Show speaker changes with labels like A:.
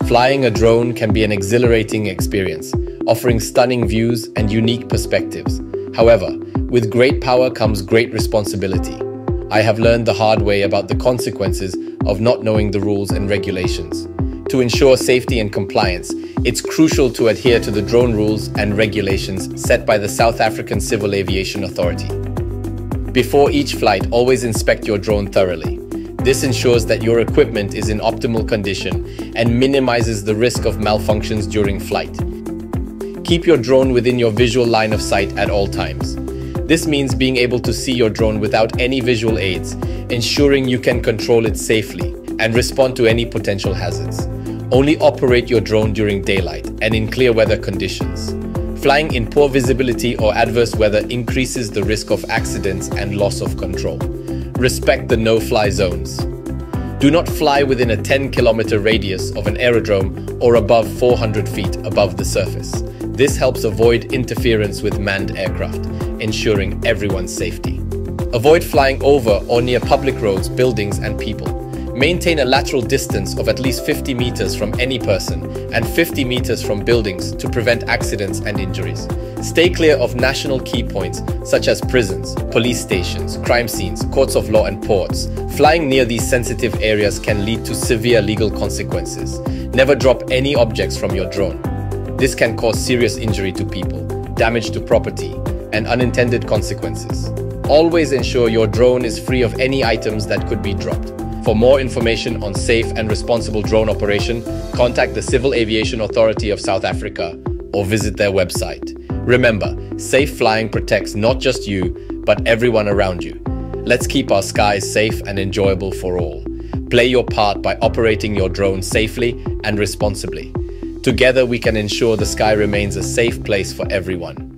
A: Flying a drone can be an exhilarating experience, offering stunning views and unique perspectives. However, with great power comes great responsibility. I have learned the hard way about the consequences of not knowing the rules and regulations. To ensure safety and compliance, it's crucial to adhere to the drone rules and regulations set by the South African Civil Aviation Authority. Before each flight, always inspect your drone thoroughly. This ensures that your equipment is in optimal condition and minimizes the risk of malfunctions during flight. Keep your drone within your visual line of sight at all times. This means being able to see your drone without any visual aids, ensuring you can control it safely and respond to any potential hazards. Only operate your drone during daylight and in clear weather conditions. Flying in poor visibility or adverse weather increases the risk of accidents and loss of control. Respect the no-fly zones. Do not fly within a 10-kilometer radius of an aerodrome or above 400 feet above the surface. This helps avoid interference with manned aircraft, ensuring everyone's safety. Avoid flying over or near public roads, buildings, and people. Maintain a lateral distance of at least 50 meters from any person and 50 meters from buildings to prevent accidents and injuries. Stay clear of national key points such as prisons, police stations, crime scenes, courts of law, and ports. Flying near these sensitive areas can lead to severe legal consequences. Never drop any objects from your drone. This can cause serious injury to people, damage to property, and unintended consequences. Always ensure your drone is free of any items that could be dropped. For more information on safe and responsible drone operation, contact the Civil Aviation Authority of South Africa or visit their website. Remember, safe flying protects not just you, but everyone around you. Let's keep our skies safe and enjoyable for all. Play your part by operating your drone safely and responsibly. Together, we can ensure the sky remains a safe place for everyone.